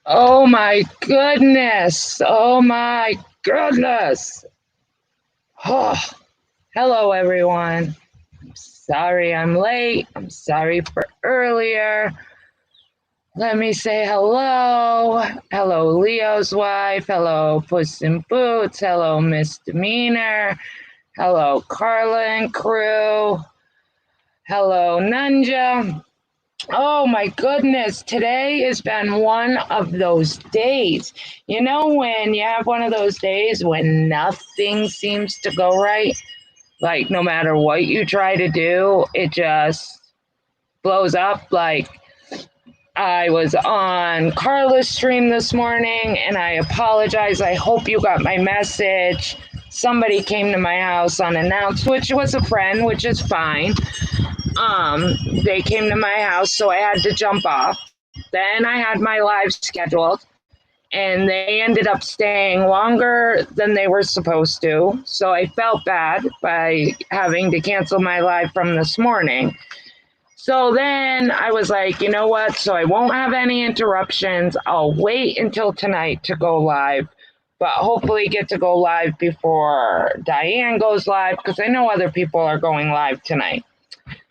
Oh my goodness. Oh my goodness. Oh, hello, everyone. Sorry I'm late. I'm sorry for earlier. Let me say hello. Hello, Leo's wife. Hello, Puss in Boots. Hello, Misdemeanor. Hello, Carla and crew. Hello, Nunja. Oh my goodness, today has been one of those days. You know, when you have one of those days when nothing seems to go right? Like, no matter what you try to do, it just blows up. Like, I was on Carla's stream this morning and I apologize. I hope you got my message. Somebody came to my house unannounced, which was a friend, which is fine. They came to my house, so I had to jump off. Then I had my live scheduled, and they ended up staying longer than they were supposed to. So I felt bad by having to cancel my live from this morning. So then I was like, you know what? So I won't have any interruptions. I'll wait until tonight to go live, but hopefully get to go live before Diane goes live because I know other people are going live tonight.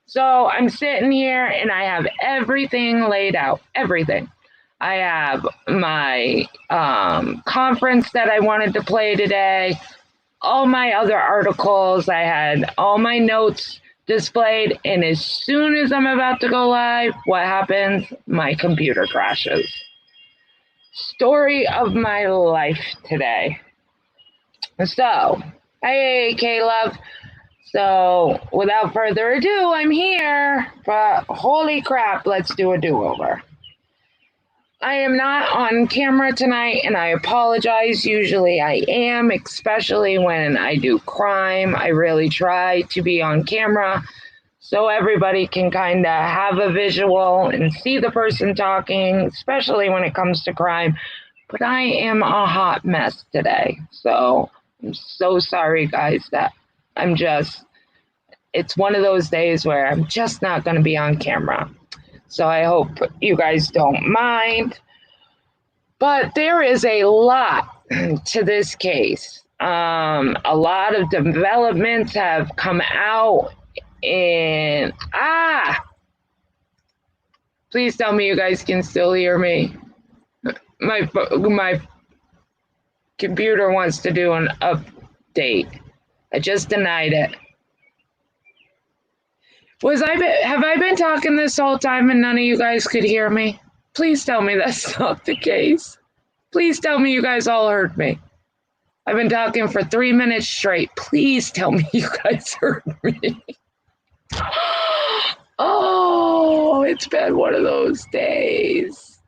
So I'm sitting here and I have everything laid out, everything. I have my conference that I wanted to play today, all my other articles. I had all my notes displayed. And as soon as I'm about to go live, what happens? My computer crashes. Story of my life today. So, hey, Caleb. So, without further ado, I'm here, but holy crap, let's do a do-over. I am not on camera tonight, and I apologize. Usually I am, especially when I do crime. I really try to be on camera so everybody can kind of have a visual and see the person talking, especially when it comes to crime. But I am a hot mess today, so I'm so sorry, guys, that I'm just, it's one of those days where I'm just not going to be on camera. So I hope you guys don't mind. But there is a lot to this case. A lot of developments have come out and please tell me you guys can still hear me. My computer wants to do an update. I just denied it. Have I been talking this whole time and none of you guys could hear me? Please tell me that's not the case. Please tell me you guys all heard me. I've been talking for 3 minutes straight. Please tell me you guys heard me. Oh, it's been one of those days.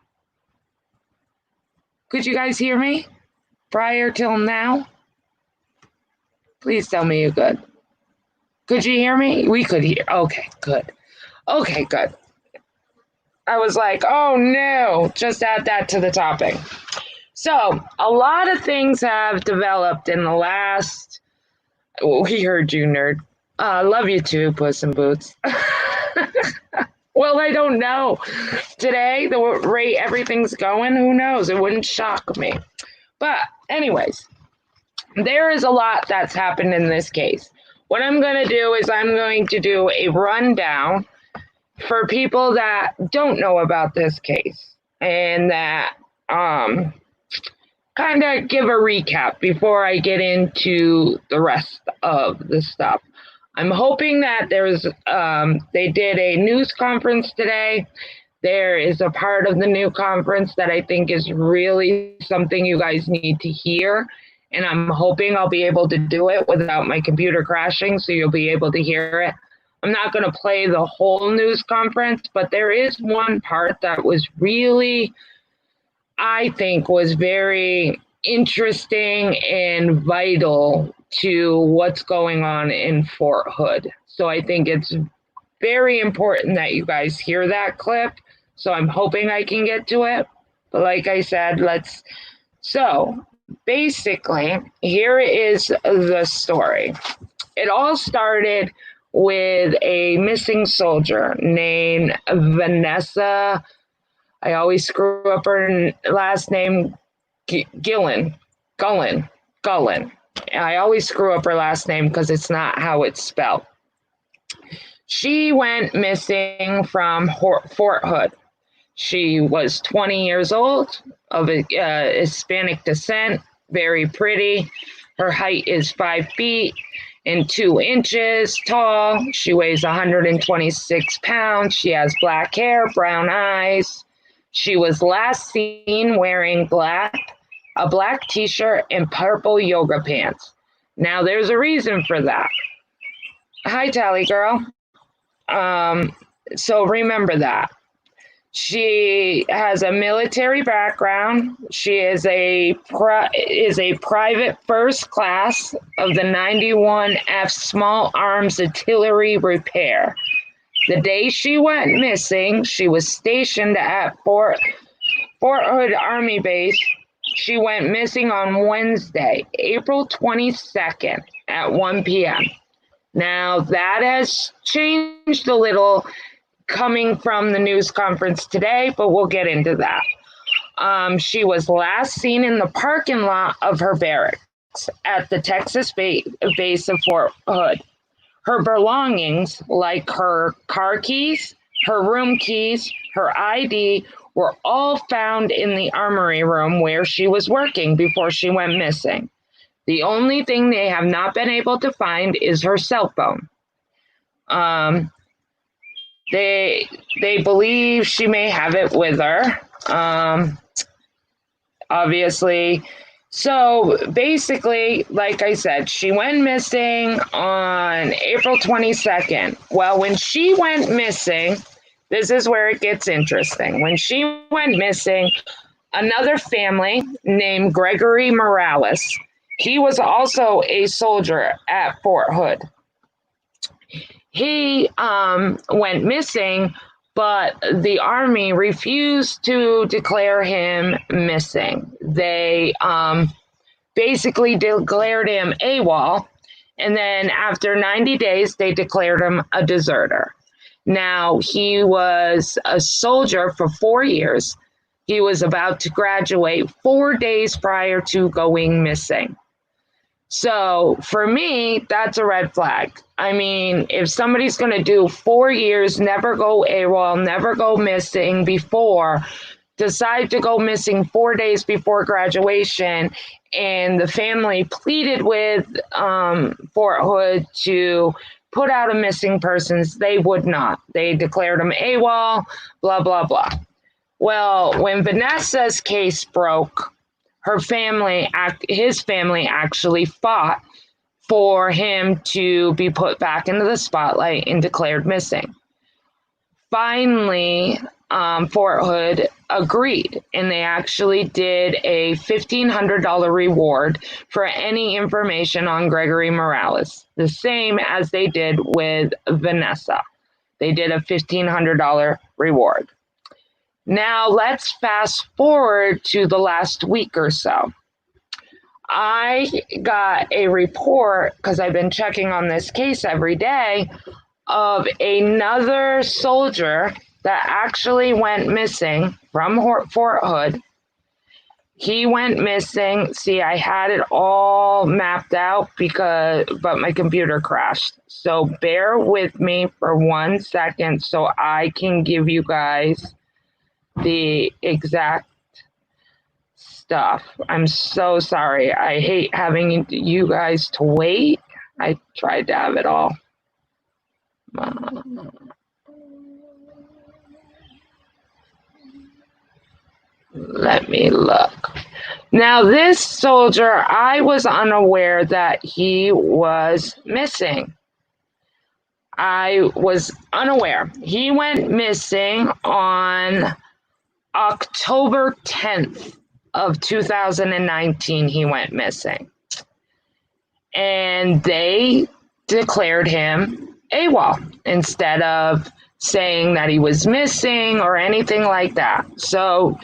Could you guys hear me prior till now? Please tell me you could. Could you hear me? We could hear. Okay, good. Okay, good. I was like, oh no, just add that to the topic. So, a lot of things have developed in the last. We heard you, nerd. Love you too, Puss in Boots. Well, I don't know. Today, the rate everything's going, who knows? It wouldn't shock me. But, anyways, there is a lot that's happened in this case. What I'm going to do is I'm going to do a rundown for people that don't know about this case and that kind of give a recap before I get into the rest of the stuff. I'm hoping that they did a news conference today. There is a part of the new conference that I think is really something you guys need to hear. And I'm hoping I'll be able to do it without my computer crashing, so you'll be able to hear it. I'm not going to play the whole news conference, but there is one part that was really, I think, was very interesting and vital to what's going on in Fort Hood. So I think it's very important that you guys hear that clip. So I'm hoping I can get to it. But like I said, so basically, here is the story. It all started with a missing soldier named Vanessa. I always screw up her last name, Guillen. I always screw up her last name because it's not how it's spelled. She went missing from Fort Hood. She was 20 years old, of Hispanic descent, very pretty. Her height is 5 feet and 2 inches tall. She weighs 126 pounds. She has black hair, brown eyes. She was last seen wearing a black t-shirt and purple yoga pants. Now, there's a reason for that. Hi, Tally girl. So remember that. She has a military background. She is a private first class of the 91F Small Arms Artillery Repair. The day she went missing, she was stationed at Fort Hood Army Base. She went missing on Wednesday, April 22nd at 1 p.m. Now, that has changed a little coming from the news conference today, but we'll get into that. She was last seen in the parking lot of her barracks at the Texas base of Fort Hood. Her belongings, like her car keys, her room keys, her ID, were all found in the armory room where she was working before she went missing. The only thing they have not been able to find is her cell phone. They believe she may have it with her, obviously. So basically, like I said, she went missing on April 22nd. Well, when she went missing, this is where it gets interesting. When she went missing, another family named Gregory Morales, he was also a soldier at Fort Hood. He went missing, but the Army refused to declare him missing. They basically declared him AWOL, and then after 90 days, they declared him a deserter. Now, he was a soldier for 4 years. He was about to graduate 4 days prior to going missing. So for me, that's a red flag. I mean, if somebody's going to do 4 years, never go AWOL, never go missing before, decide to go missing 4 days before graduation, and the family pleaded with Fort Hood to put out a missing persons, they would not. They declared him AWOL, blah, blah, blah. Well, when Vanessa's case broke, his family actually fought for him to be put back into the spotlight and declared missing. Finally, Fort Hood agreed, and they actually did a $1,500 reward for any information on Gregory Morales, the same as they did with Vanessa. They did a $1,500 reward. Now, let's fast forward to the last week or so. I got a report, because I've been checking on this case every day, of another soldier that actually went missing from Fort Hood. He went missing. See, I had it all mapped out but my computer crashed. So bear with me for 1 second so I can give you guys the exact stuff. I'm so sorry. I hate having you guys to wait. I tried to have it all. Let me look. Now, this soldier, I was unaware that he was missing. I was unaware. He went missing on October 10th of 2019. He went missing. And they declared him AWOL instead of saying that he was missing or anything like that. So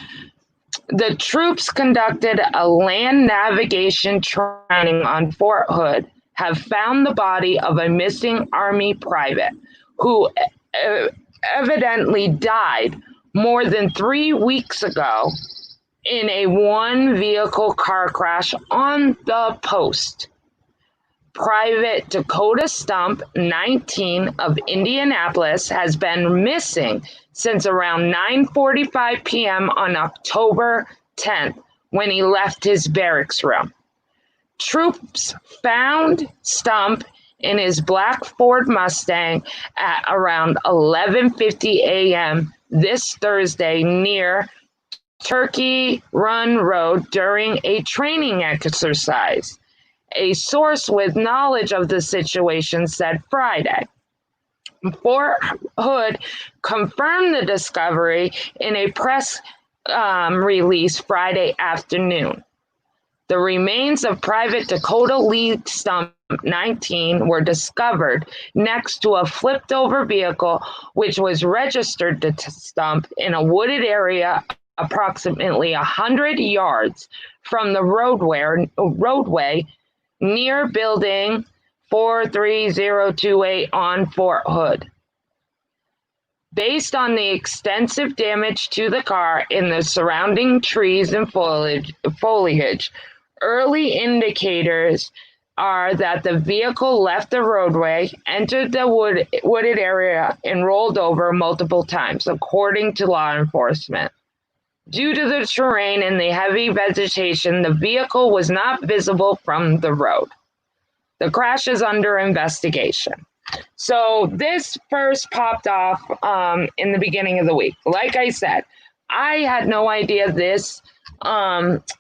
the troops conducted a land navigation training on Fort Hood, have found the body of a missing Army private who evidently died more than 3 weeks ago in a one-vehicle car crash on the Post. Private Dakota Stump, 19, of Indianapolis, has been missing since around 9:45 p.m. on October 10th when he left his barracks room. Troops found Stump in his black Ford Mustang at around 11:50 a.m. this Thursday near Turkey Run Road during a training exercise. A source with knowledge of the situation said Friday. Fort Hood confirmed the discovery in a press release Friday afternoon. The remains of Private Dakota Lee Stump, 19, were discovered next to a flipped-over vehicle which was registered to Stump in a wooded area approximately 100 yards from the roadway near Building 43028 on Fort Hood. Based on the extensive damage to the car in the surrounding trees and foliage, early indicators are that the vehicle left the roadway, entered the wooded area, and rolled over multiple times, according to law enforcement. Due to the terrain and the heavy vegetation, the vehicle was not visible from the road. The crash is under investigation. So this first popped off in the beginning of the week. Like I said, I had no idea this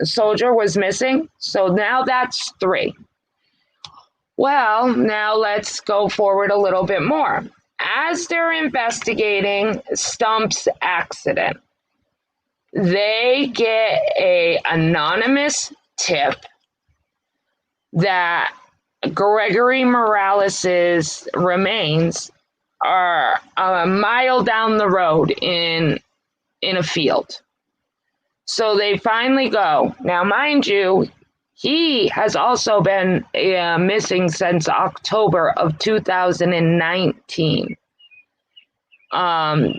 soldier was missing. So now that's 3. Well, now let's go forward a little bit more. As they're investigating Stump's accident, they get an anonymous tip that Gregory Morales' remains are a mile down the road in a field. So they finally go. Now, mind you, he has also been missing since October of 2019.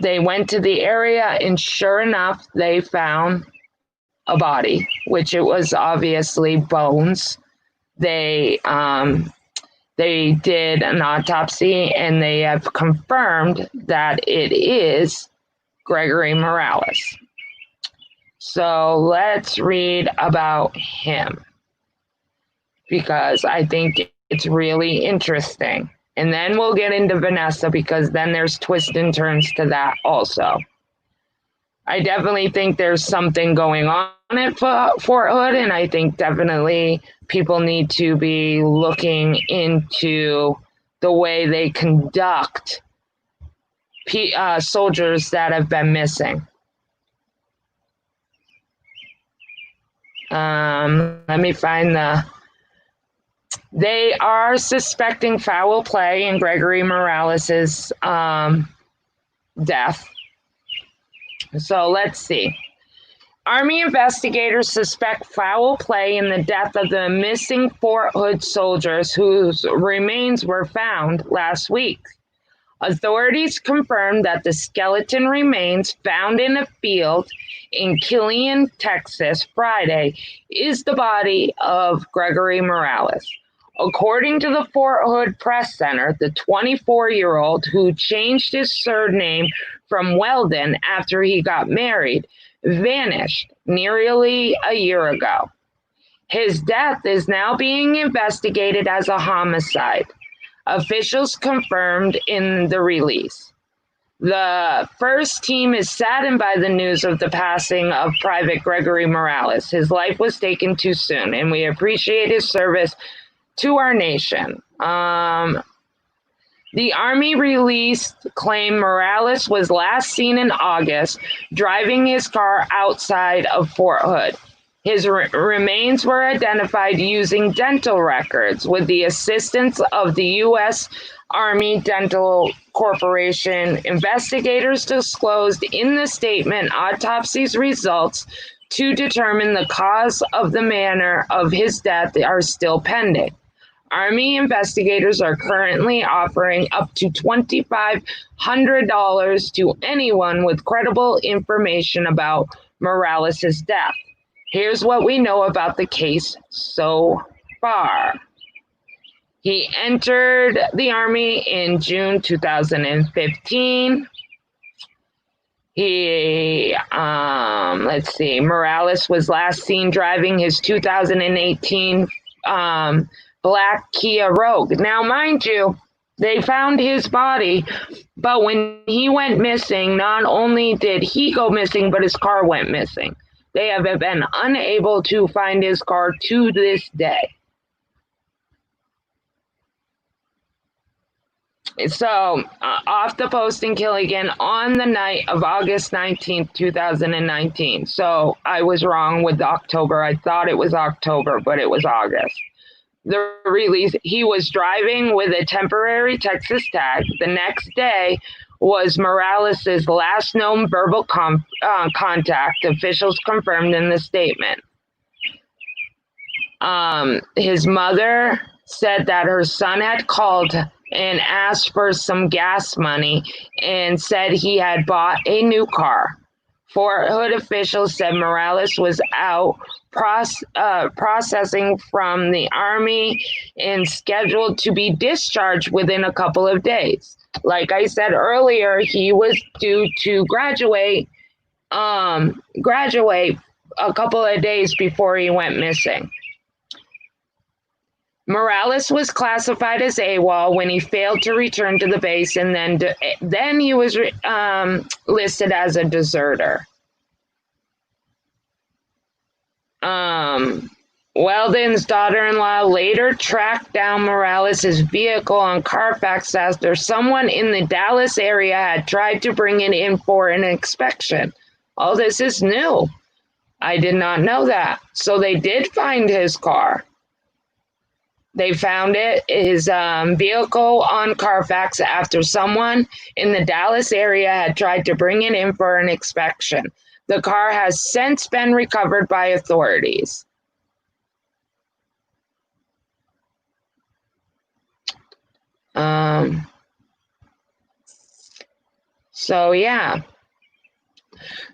They went to the area, and sure enough, they found a body, which it was obviously bones. They did an autopsy, and they have confirmed that it is Gregory Morales. So let's read about him, because I think it's really interesting. And then we'll get into Vanessa, because then there's twists and turns to that also. I definitely think there's something going on at Fort Hood, and I think definitely people need to be looking into the way they conduct soldiers that have been missing. Let me find They are suspecting foul play in Gregory Morales' death. So let's see. Army investigators suspect foul play in the death of the missing Fort Hood soldiers whose remains were found last week. Authorities confirmed that the skeleton remains found in a field in Killeen, Texas, Friday, is the body of Gregory Morales. According to the Fort Hood Press Center, the 24-year-old, who changed his surname from Weldon after he got married, vanished nearly a year ago. His death is now being investigated as a homicide, officials confirmed in the release. The first team is saddened by the news of the passing of Private Gregory Morales. His life was taken too soon, and we appreciate his service to our nation. The Army release claimed Morales was last seen in August driving his car outside of Fort Hood. His remains were identified using dental records with the assistance of the U.S. Army Dental Corporation. Investigators disclosed in the statement autopsy's results to determine the cause of the manner of his death are still pending. Army investigators are currently offering up to $2,500 to anyone with credible information about Morales' death. Here's what we know about the case so far. He entered the Army in June 2015. Morales was last seen driving his 2018 black Kia Rogue. Now, mind you, they found his body, but when he went missing, not only did he go missing, but his car went missing. They have been unable to find his car to this day. So, off the post in Killigan on the night of August 19th, 2019. So, I was wrong with October. I thought it was October, but it was August. The release, he was driving with a temporary Texas tag. The next day was Morales' last known verbal contact, officials confirmed in the statement. His mother said that her son had called and asked for some gas money and said he had bought a new car. Fort Hood officials said Morales was out processing from the Army and scheduled to be discharged within a couple of days. Like I said earlier, he was due to graduate a couple of days before he went missing. Morales was classified as AWOL when he failed to return to the base, and then he was listed as a deserter. Weldon's daughter-in-law later tracked down Morales' vehicle on Carfax after someone in the Dallas area had tried to bring it in for an inspection. All this is new. I did not know that. So they did find his car. They found his vehicle on Carfax after someone in the Dallas area had tried to bring it in for an inspection. The car has since been recovered by authorities.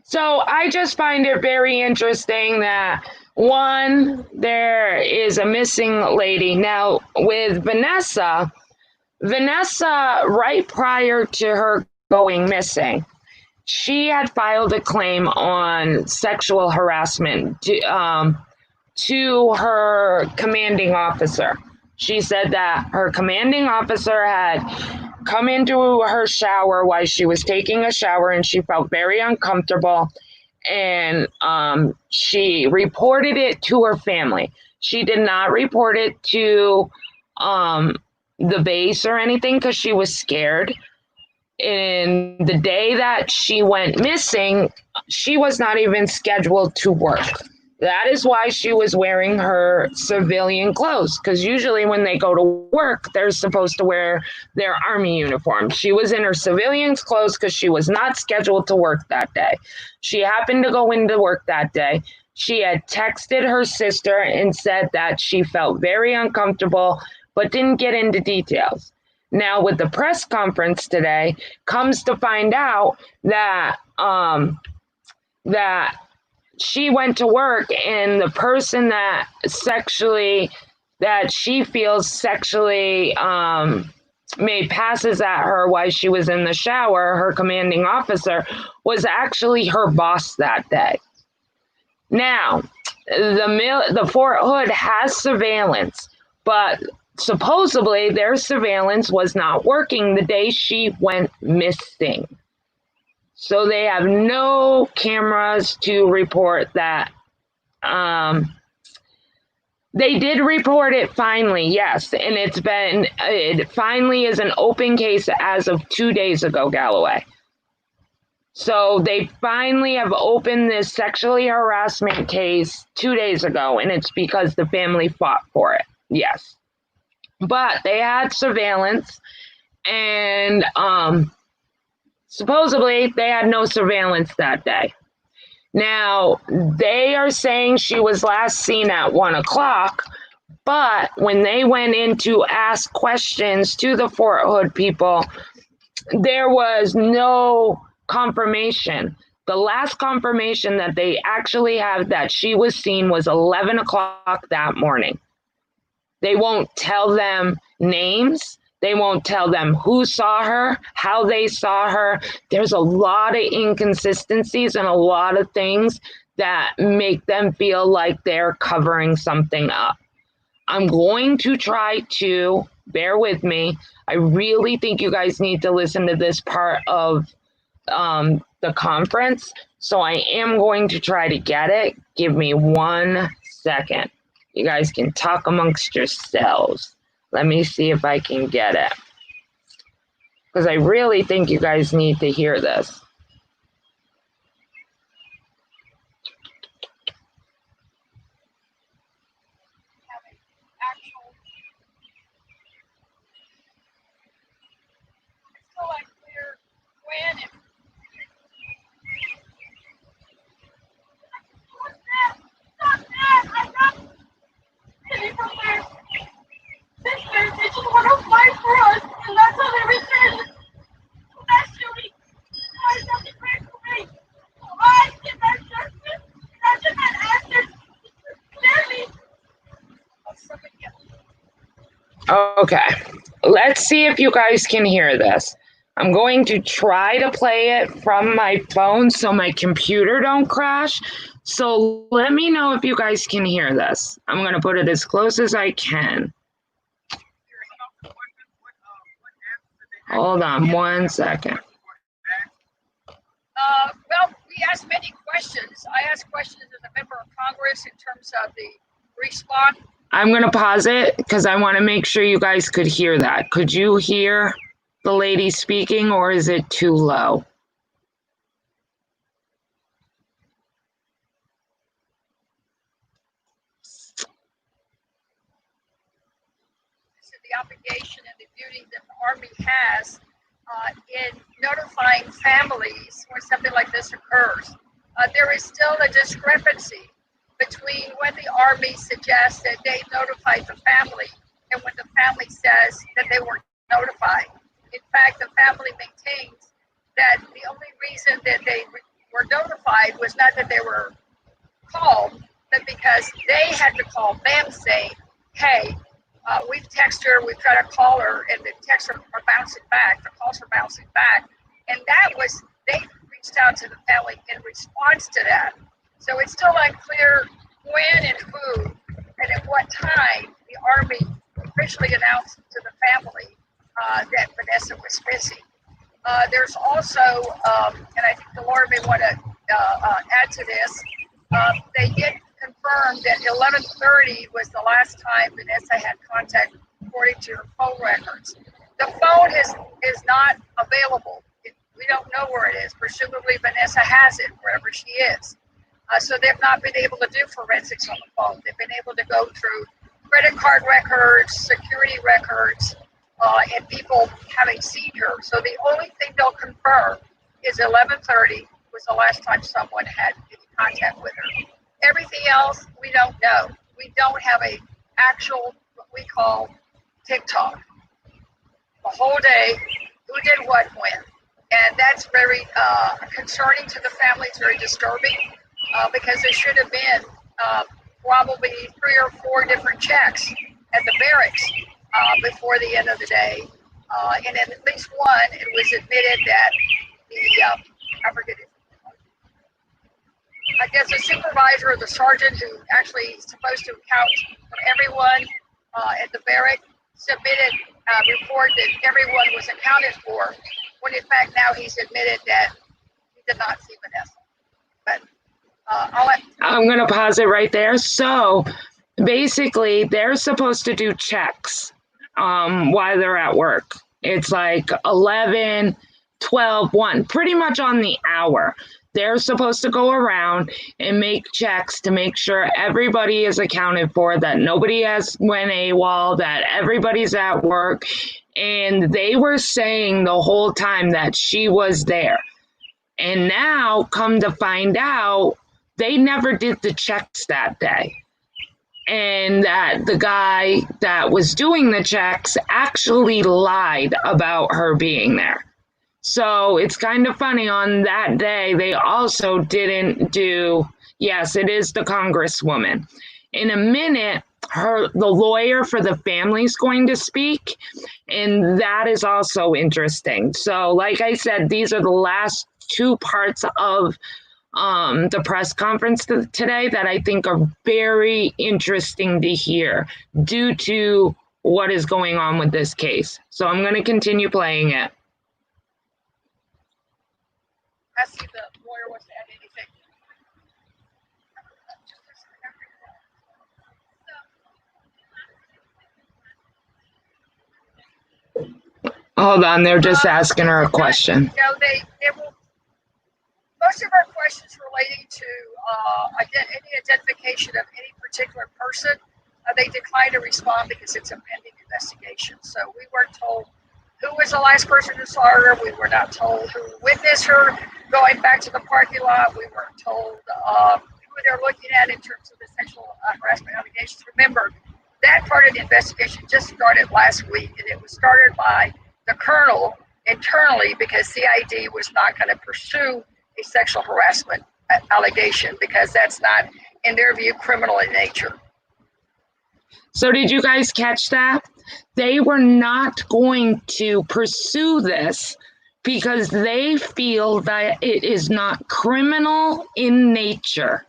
So I just find it very interesting that, one, there is a missing lady. Now, with Vanessa, right prior to her going missing, she had filed a claim on sexual harassment to her commanding officer. She said that her commanding officer had come into her shower while she was taking a shower, and she felt very uncomfortable, and she reported it to her family. She did not report it to the base or anything because she was scared. And the day that she went missing, she was not even scheduled to work. That is why she was wearing her civilian clothes, because usually when they go to work, they're supposed to wear their Army uniform. She was in her civilian clothes because she was not scheduled to work that day. She happened to go into work that day. She had texted her sister and said that she felt very uncomfortable, but didn't get into details. Now, with the press conference today, comes to find out that that she went to work, and the person that she feels sexually made passes at her while she was in the shower, her commanding officer, was actually her boss that day. Now, the Fort Hood has surveillance, but supposedly their surveillance was not working the day she went missing. So they have no cameras to report that. They did report it finally, yes, and it finally is an open case as of 2 days ago, Galloway. So they finally have opened this sexually harassment case 2 days ago, and it's because the family fought for it, yes. But they had surveillance, and supposedly they had no surveillance that day. Now, they are saying she was last seen at 1 o'clock, But when they went in to ask questions to the Fort Hood people, there was no confirmation. The last confirmation that they actually have that she was seen was 11 o'clock that morning. They won't tell them names. They won't tell them who saw her, how they saw her. There's a lot of inconsistencies and a lot of things that make them feel like they're covering something up. I'm going to try to, bear with me. I really think you guys need to listen to this part of the conference. So I am going to try to get it. Give me 1 second. You guys can talk amongst yourselves. Let me see if I can get it. Because I really think you guys need to hear this. Okay, let's see if you guys can hear this. I'm going to try to play it from my phone so my computer don't crash. So let me know if you guys can hear this. I'm going to put it as close as I can. Hold on 1 second. Well, we asked many questions. I asked questions as a member of Congress in terms of the response. I'm going to pause it because I want to make sure you guys could hear that. Could you hear the lady speaking, or is it too low? This is the obligation and the duty that the Army has in notifying families when something like this occurs. There is still a discrepancy between when the Army suggests that they notified the family and when the family says that they weren't notified. In fact, the family maintains that the only reason that they were notified was not that they were called, but because they had to call them saying, hey, we've texted her, we've tried to call her, and the texts are bouncing back, the calls are bouncing back. And that was, they reached out to the family in response to that. So it's still unclear when and who and at what time the Army officially announced to the family that Vanessa was missing. There's also, and I think the Lord may want to add to this, they did confirm that 11:30 was the last time Vanessa had contact according to her phone records. The phone is not available. We don't know where it is. Presumably Vanessa has it wherever she is. So they've not been able to do forensics on the phone. They've been able to go through credit card records, security records, and people having seen her. So the only thing they'll confirm is 11:30 was the last time someone had any contact with her. Everything else, we don't know. We don't have a actual, what we call TikTok. The whole day, who did what when. And that's very concerning to the family. It's very disturbing because there should have been probably 3 or 4 different checks at the barracks before the end of the day. And in at least one, it was admitted that the, I forget it, I guess the supervisor or the sergeant who actually is supposed to account for everyone at the barrack submitted a report that everyone was accounted for, when in fact now he's admitted that he did not see Vanessa. But I'm going to pause it right there. So basically, they're supposed to do checks while they're at work. It's like 11, 12, 1, pretty much on the hour. They're supposed to go around and make checks to make sure everybody is accounted for, that nobody has went AWOL, that everybody's at work. And they were saying the whole time that she was there. And now, come to find out, they never did the checks that day. and that the guy that was doing the checks actually lied about her being there. So it's kind of funny, on that day, they also didn't do, yes, it is the Congresswoman. In a minute, the lawyer for the family is going to speak, and that is also interesting. So like I said, these are the last two parts of the press conference today that I think are very interesting to hear due to what is going on with this case. So I'm going to continue playing it. I see the lawyer wants to add anything. Hold on, they're just asking her a question. You know, they will. Most of our questions relating to any identification of any particular person, they decline to respond because it's a pending investigation. So we weren't told who was the last person who saw her. We were not told who witnessed her going back to the parking lot. We weren't told who they're looking at in terms of the sexual harassment allegations. Remember, that part of the investigation just started last week, and it was started by the colonel internally because CID was not going to pursue a sexual harassment allegation because that's not, in their view, criminal in nature. So did you guys catch that? They were not going to pursue this because they feel that it is not criminal in nature.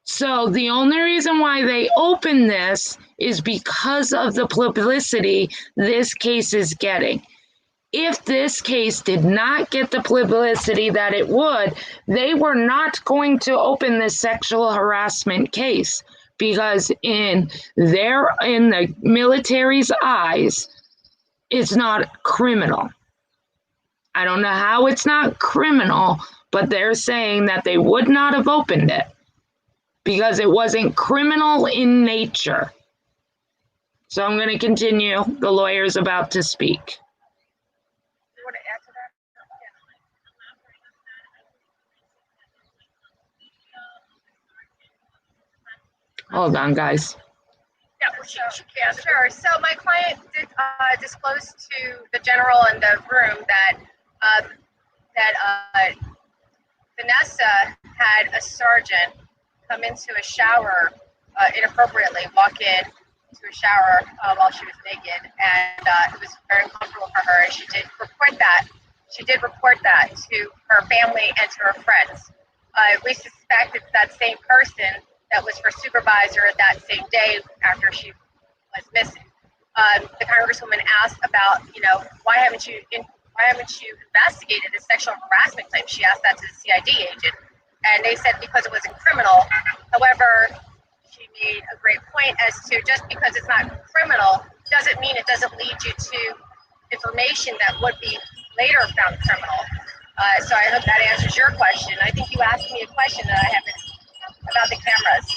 So the only reason why they opened this is because of the publicity this case is getting. If this case did not get the publicity that it would, they were not going to open this sexual harassment case because in the military's eyes, it's not criminal. I don't know how it's not criminal, but they're saying that they would not have opened it because it wasn't criminal in nature. So I'm going to continue. The lawyer's about to speak. You want to add to that? Hold on, guys. Yeah, well, she can. Sure. So my client did disclose to the general in the room that Vanessa had a sergeant come into a shower inappropriately, walk in to a shower while she was naked, and it was very uncomfortable for her. And she did report that. She did report that to her family and to her friends. We suspect it's that same person that was her supervisor that same day after she was missing. The Congresswoman asked about, why haven't you investigated a sexual harassment claim? She asked that to the CID agent, and they said because it wasn't criminal. However, she made a great point as to just because it's not criminal doesn't mean it doesn't lead you to information that would be later found criminal. So I hope that answers your question. I think you asked me a question that I haven't about the cameras.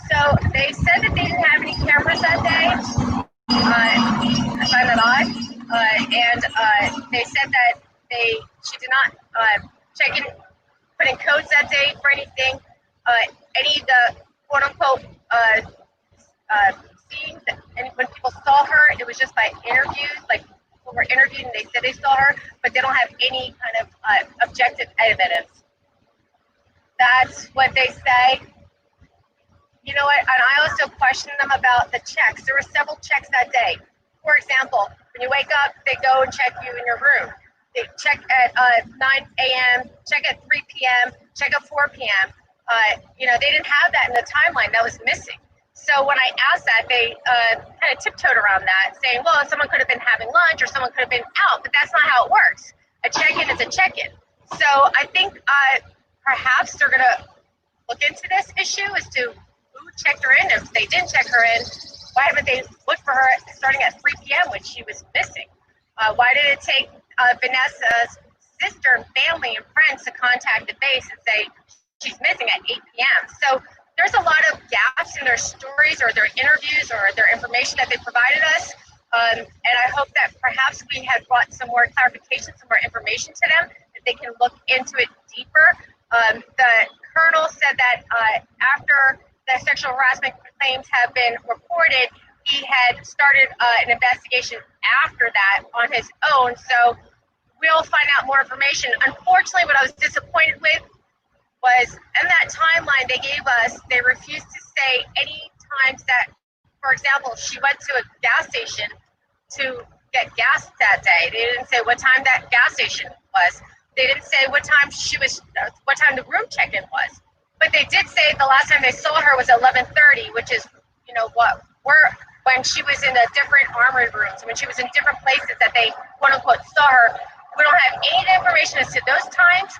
So they said that they didn't have any cameras that day. I find that odd. And they said that she did not check in, put in codes that day for anything. Any of the quote unquote scenes, and when people saw her, it was just by interviews, like people were interviewed and they said they saw her, but they don't have any kind of objective evidence. That's what they say. You know what? And I also questioned them about the checks. There were several checks that day. For example, when you wake up, they go and check you in your room. They check at 9 a.m., check at 3 p.m., check at 4 p.m. They didn't have that in the timeline. That was missing. So when I asked that, they kind of tiptoed around that, saying, well, someone could have been having lunch or someone could have been out, but that's not how it works. A check-in is a check-in. So I think perhaps they're going to look into this issue as to who checked her in. If they didn't check her in, why haven't they looked for her starting at 3 p.m. when she was missing? Why did it take Vanessa's sister and family and friends to contact the base and say she's missing at 8 p.m.? So there's a lot of gaps in their stories or their interviews or their information that they provided us. And I hope that perhaps we have brought some more clarification, some more information to them, that they can look into it deeper. The colonel said that after the sexual harassment claims have been reported, he had started an investigation after that on his own. So we'll find out more information. Unfortunately, what I was disappointed with was in that timeline they gave us, they refused to say any times that, for example, she went to a gas station to get gas that day. They didn't say what time that gas station was. They didn't say what time what time the room check-in was. But they did say the last time they saw her was 11:30, which is, when she was in the different armored rooms, when she was in different places that they quote unquote saw her. We don't have any information as to those times.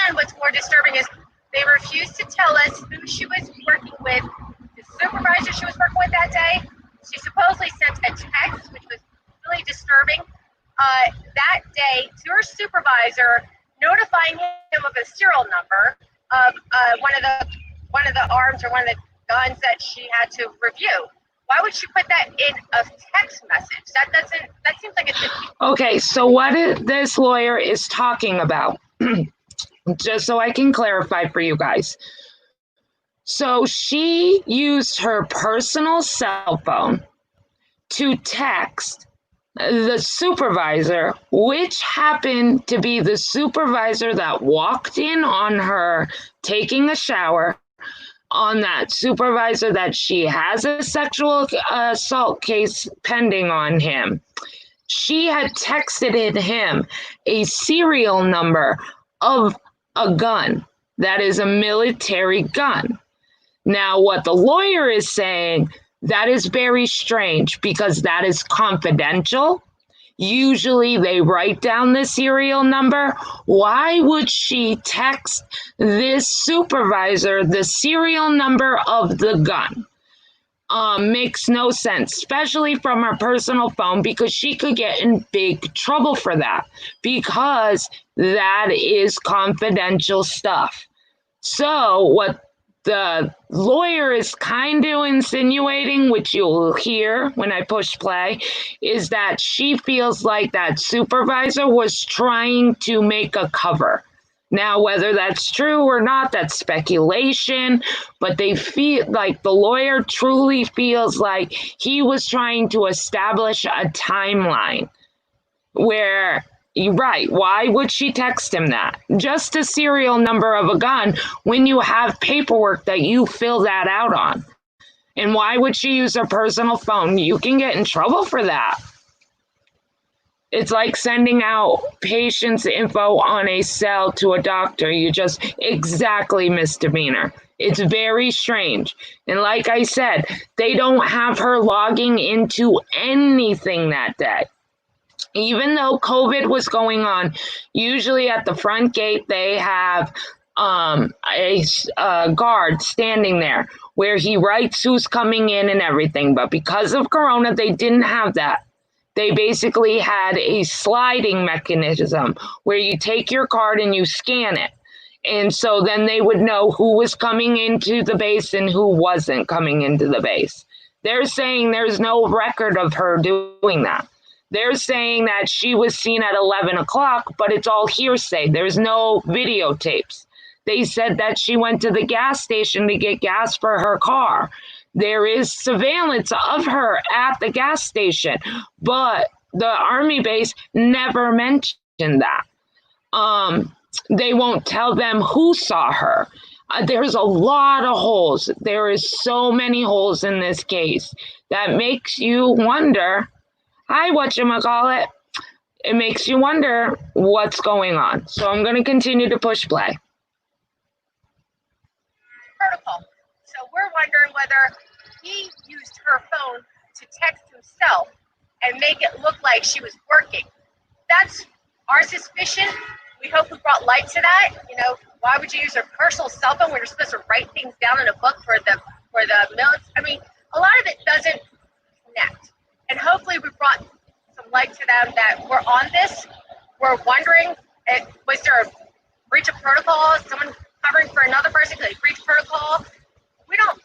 And what's more disturbing is they refused to tell us who she was working with, the supervisor she was working with that day. She supposedly sent a text, which was really disturbing, that day to her supervisor, notifying him of a serial number of one of the arms or one of the guns that she had to review. Why would she put that in a text message? That seems like it's Okay, so what this lawyer is talking about, just so I can clarify for you guys. So she used her personal cell phone to text the supervisor, which happened to be the supervisor that walked in on her taking a shower, on that supervisor that she has a sexual assault case pending on him. She had texted him a serial number of a gun that is a military gun. Now, what the lawyer is saying, that is very strange because that is confidential. Usually they write down the serial number. Why would she text this supervisor the serial number of the gun? Makes no sense, especially from her personal phone, because she could get in big trouble for that because that is confidential stuff. So what the lawyer is kind of insinuating, which you'll hear when I push play, is that she feels like that supervisor was trying to make a cover. Now, whether that's true or not, that's speculation, but they feel like the lawyer truly feels like he was trying to establish a timeline where, right, why would she text him that? Just a serial number of a gun when you have paperwork that you fill that out on. And why would she use her personal phone? You can get in trouble for that. It's like sending out patient's info on a cell to a doctor. You just exactly misdemeanor. It's very strange. And like I said, they don't have her logging into anything that day. Even though COVID was going on, usually at the front gate, they have a guard standing there where he writes who's coming in and everything. But because of Corona, they didn't have that. They basically had a sliding mechanism where you take your card and you scan it. And so then they would know who was coming into the base and who wasn't coming into the base. They're saying there's no record of her doing that. They're saying that she was seen at 11 o'clock, but it's all hearsay. There's no videotapes. They said that she went to the gas station to get gas for her car. There is surveillance of her at the gas station, but the Army base never mentioned that. They won't tell them who saw her. There's a lot of holes. There is so many holes in this case that makes you wonder, whatchamacallit, it makes you wonder what's going on. So I'm going to continue to push play. protocol. So we're wondering whether he used her phone to text himself and make it look like she was working. That's our suspicion. We hope we brought light to that. Why would you use her personal cell phone when you're supposed to write things down in a book for the military? I mean, a lot of it doesn't connect. And hopefully we brought some light to them that we're on this. We're wondering, was there a breach of protocol? Someone covering for another person because they breached protocol? We don't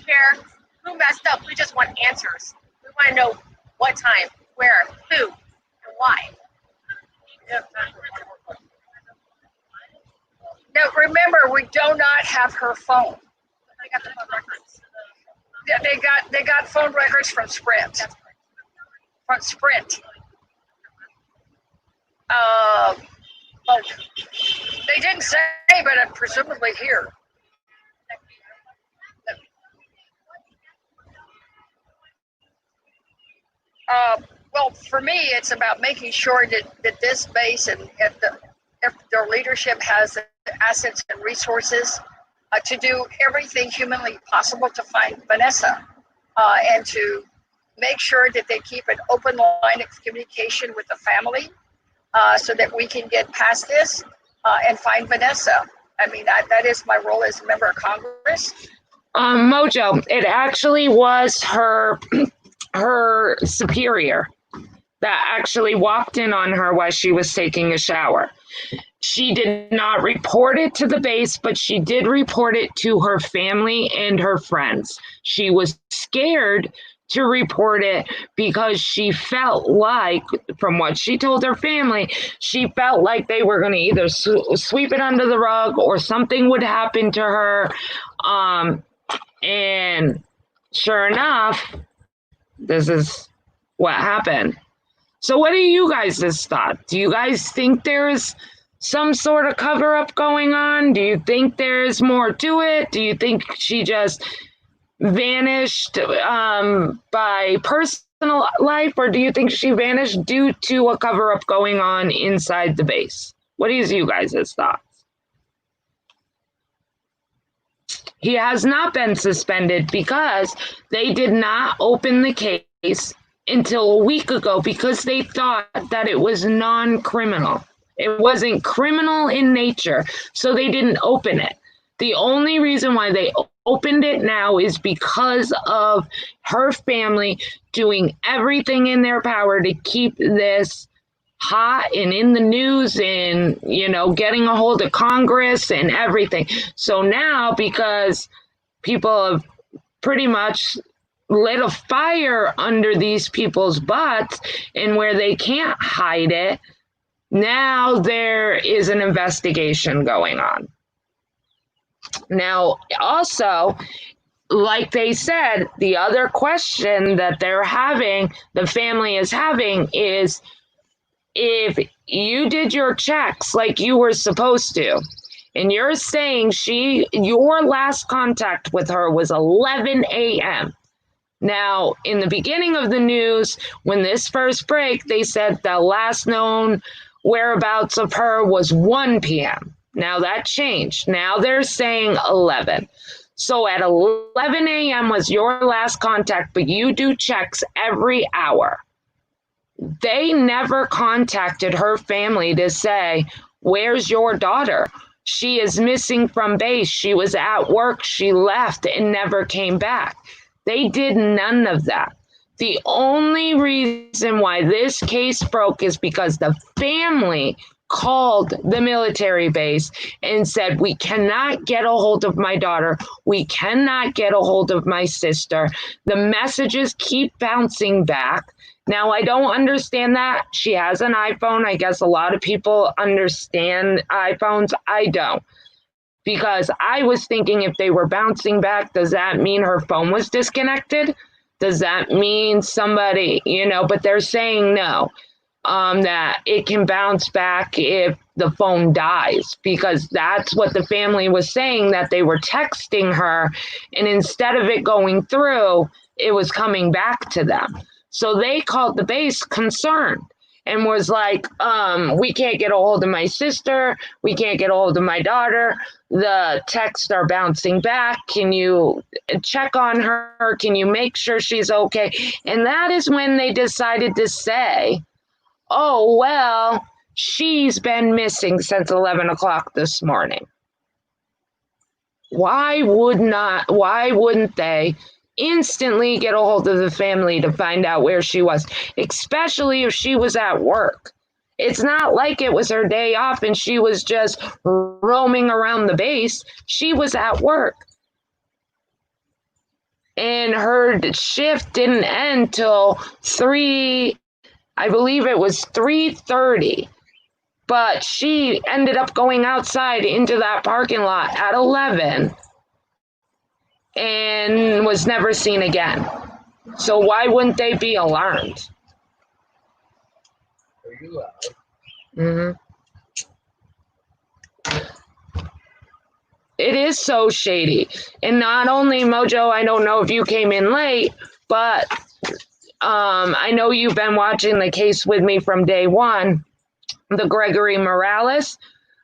care who messed up. We just want answers. We want to know what time, where, who, and why. Now remember, we do not have her phone. got the phone records. Yeah, they got phone records from Sprint. From Sprint. Well, they didn't say, but presumably here. Well, for me, it's about making sure that this base and if their leadership has the assets and resources to do everything humanly possible to find Vanessa and to make sure that they keep an open line of communication with the family so that we can get past this and find Vanessa. I mean, that is my role as a member of Congress. Mojo, it actually was her superior that actually walked in on her while she was taking a shower. She did not report it to the base, but she did report it to her family and her friends. She was scared to report it because she felt like, from what she told her family, she felt like they were going to either sweep it under the rug or something would happen to her. And sure enough, this is what happened. So what are you guys' thoughts? Do you guys think there's some sort of cover-up going on? Do you think there's more to it? Do you think she just vanished by personal life? Or do you think she vanished due to a cover-up going on inside the base? What is you guys' thoughts? He has not been suspended because they did not open the case until a week ago because they thought that it was non-criminal. It wasn't criminal in nature, so they didn't open it. The only reason why they opened it now is because of her family doing everything in their power to keep this hot and in the news and, you know, getting a hold of Congress and everything. So now, because people have pretty much lit a fire under these people's butts and where they can't hide it, now there is an investigation going on. Now, also, like they said, the other question that they're having, the family is having, is if you did your checks like you were supposed to, and you're saying your last contact with her was 11 a.m. Now, in the beginning of the news, when this first break, they said the last known whereabouts of her was 1 p.m. Now that changed. Now they're saying 11. So at 11 a.m. was your last contact, but you do checks every hour. They never contacted her family to say, where's your daughter? She is missing from base. She was at work. She left and never came back. They did none of that. The only reason why this case broke is because the family called the military base and said, we cannot get a hold of my daughter. We cannot get a hold of my sister. The messages keep bouncing back. Now, I don't understand that. She has an iPhone. I guess a lot of people understand iPhones. I don't. Because I was thinking if they were bouncing back, does that mean her phone was disconnected? Does that mean somebody, but they're saying no, that it can bounce back if the phone dies, because that's what the family was saying, that they were texting her, and instead of it going through, it was coming back to them. So they called the base concerned and was like, we can't get a hold of my sister. We can't get a hold of my daughter. The texts are bouncing back. Can you check on her? Can you make sure she's okay? And that is when they decided to say, oh, well, she's been missing since 11 o'clock this morning. Why wouldn't they instantly get a hold of the family to find out where she was, especially if she was at work? It's not like it was her day off and she was just roaming around the base. She was at work. And her shift didn't end till 3, I believe it was 3:30. But she ended up going outside into that parking lot at 11. and was never seen again. So why wouldn't they be alarmed? Mm-hmm. It is so shady. And not only, Mojo, I don't know if you came in late, but I know you've been watching the case with me from day one. The Gregory Morales,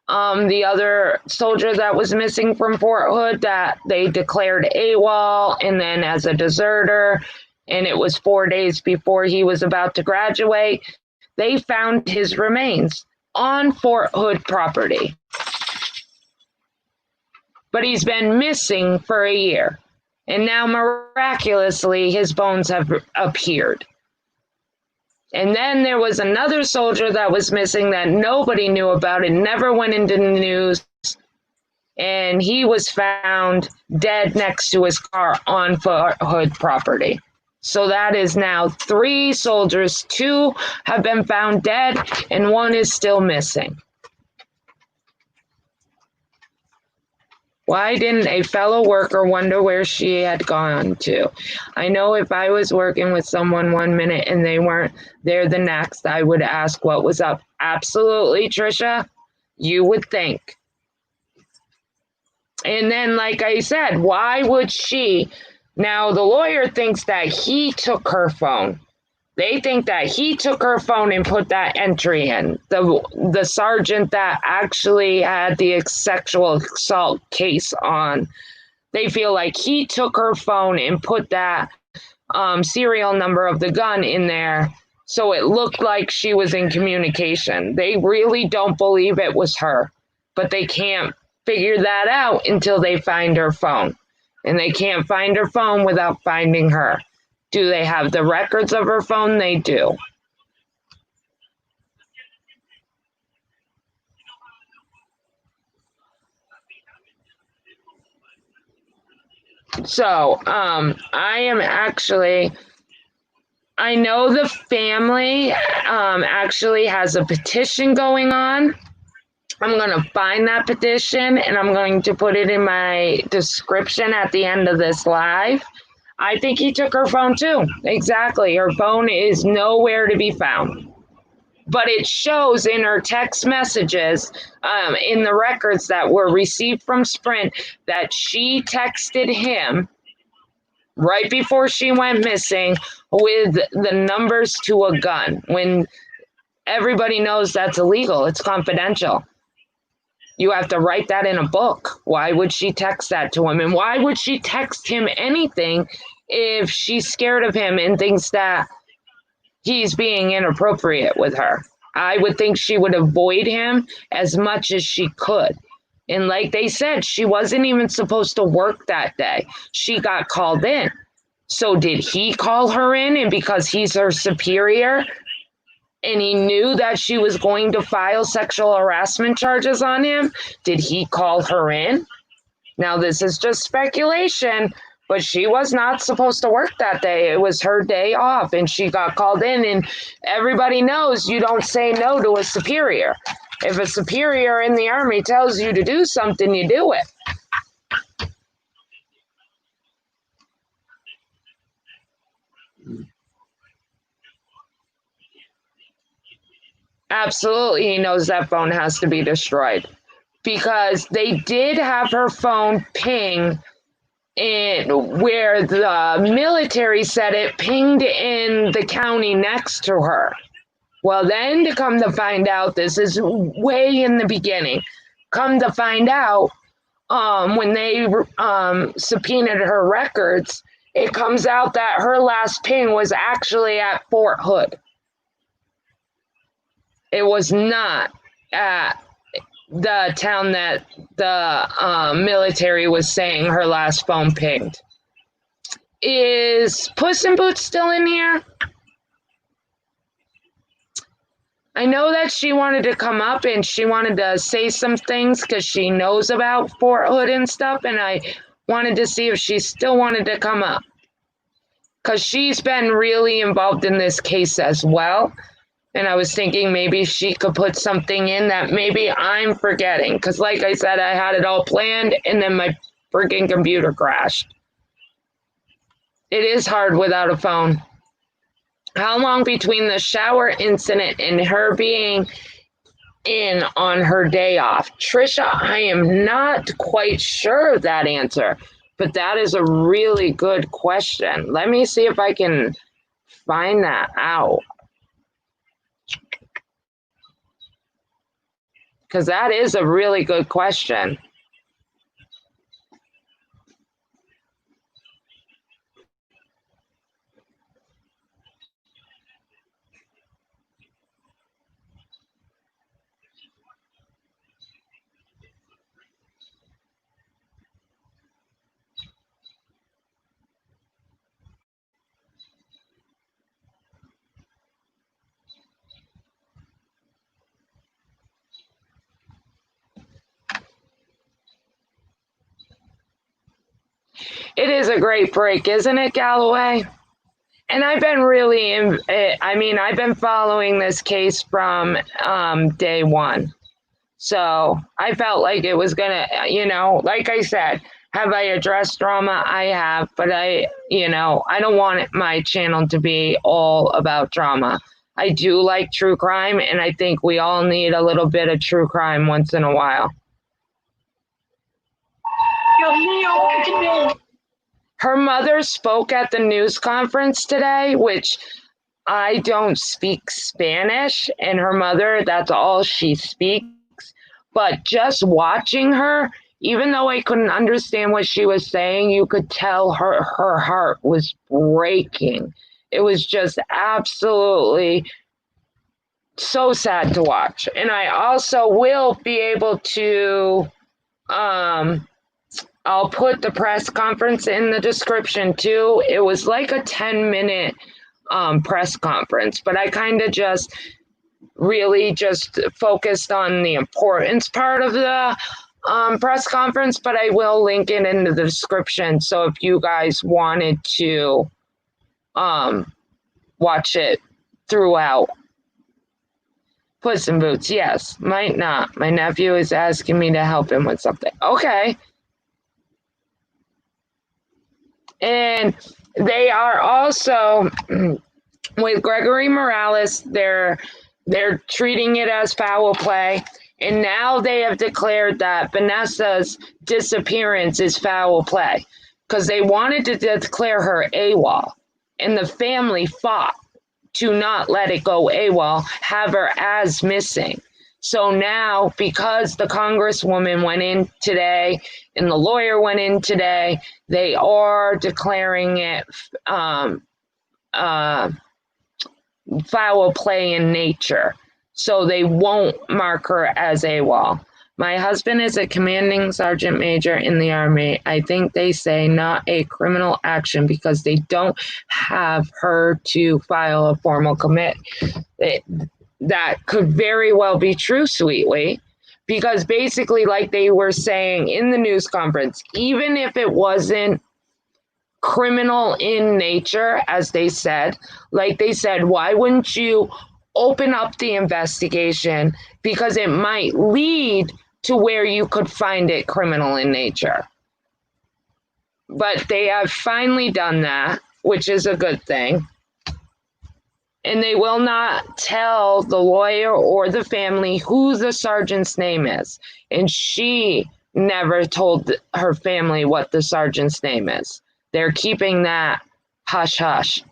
the other soldier that was missing from Fort Hood that they declared AWOL and then as a deserter, and it was 4 days before he was about to graduate. They found his remains on Fort Hood property. But he's been missing for a year, and now miraculously his bones have appeared. And then there was another soldier that was missing that nobody knew about. It never went into the news. And he was found dead next to his car on Fort Hood property. So that is now 3 soldiers. 2 have been found dead and 1 is still missing. Why didn't a fellow worker wonder where she had gone to? I know if I was working with someone 1 minute and they weren't there the next, I would ask what was up. Absolutely, Trisha. You would think. And then, like I said, why would she? Now, the lawyer thinks that he took her phone. They think that he took her phone and put that entry in. The sergeant that actually had the sexual assault case on, they feel like he took her phone and put that serial number of the gun in there so it looked like she was in communication. They really don't believe it was her, but they can't figure that out until they find her phone. And they can't find her phone without finding her. Do they have the records of her phone? They do. So, I know the family actually has a petition going on. I'm going to find that petition and I'm going to put it in my description at the end of this live. I think he took her phone too. Exactly. Her phone is nowhere to be found. But it shows in her text messages, in the records that were received from Sprint, that she texted him right before she went missing with the numbers to a gun. When everybody knows that's illegal, it's confidential. You have to write that in a book. Why would she text that to him? And why would she text him anything if she's scared of him and thinks that he's being inappropriate with her? I would think she would avoid him as much as she could. And like they said, she wasn't even supposed to work that day. She got called in. So did he call her in? And because he's her superior, and he knew that she was going to file sexual harassment charges on him, did he call her in? Now, this is just speculation, but she was not supposed to work that day. It was her day off, and she got called in, and everybody knows you don't say no to a superior. If a superior in the Army tells you to do something, you do it. Absolutely, he knows that phone has to be destroyed because they did have her phone ping in where the military said it pinged in the county next to her. Well, then to come to find out, this is way in the beginning. Come to find out, when they subpoenaed her records, it comes out that her last ping was actually at Fort Hood. It was not at the town that the military was saying her last phone pinged. Is Puss in Boots still in here? I know that she wanted to come up and she wanted to say some things because she knows about Fort Hood and stuff, and I wanted to see if she still wanted to come up because she's been really involved in this case as well. And I was thinking maybe she could put something in that maybe I'm forgetting. Because like I said, I had it all planned and then my freaking computer crashed. It is hard without a phone. How long between the shower incident and her being in on her day off? Trisha, I am not quite sure of that answer, but that is a really good question. Let me see if I can find that out. Because that is a really good question. It is a great break, isn't it, Galloway? And I've been really, I've been following this case from day one. So I felt like it was going to, like I said, have I addressed drama? I have, but I don't want my channel to be all about drama. I do like true crime, and I think we all need a little bit of true crime once in a while. Her mother spoke at the news conference today, which I don't speak Spanish, and her mother, that's all she speaks. But just watching her, even though I couldn't understand what she was saying, you could tell her heart was breaking. It was just absolutely so sad to watch. And I also will be able to, I'll put the press conference in the description too. It was like a 10-minute press conference, but I kind of just really just focused on the importance part of the press conference, but I will link it in the description. So if you guys wanted to watch it throughout. Puss in Boots, yes, might not. My nephew is asking me to help him with something. Okay. And they are also, with Gregory Morales, they're treating it as foul play. And now they have declared that Vanessa's disappearance is foul play because they wanted to declare her AWOL. And the family fought to not let it go AWOL, have her as missing. So now, because the Congresswoman went in today and the lawyer went in today, they are declaring it foul play in nature. So they won't mark her as AWOL. My husband is a commanding sergeant major in the Army. I think they say not a criminal action because they don't have her to file a formal commit. That could very well be true, Sweetly, because basically, like they were saying in the news conference, even if it wasn't criminal in nature, as they said, like they said, why wouldn't you open up the investigation? Because it might lead to where you could find it criminal in nature. But they have finally done that, which is a good thing. And they will not tell the lawyer or the family who the sergeant's name is. And she never told her family what the sergeant's name is. They're keeping that hush hush.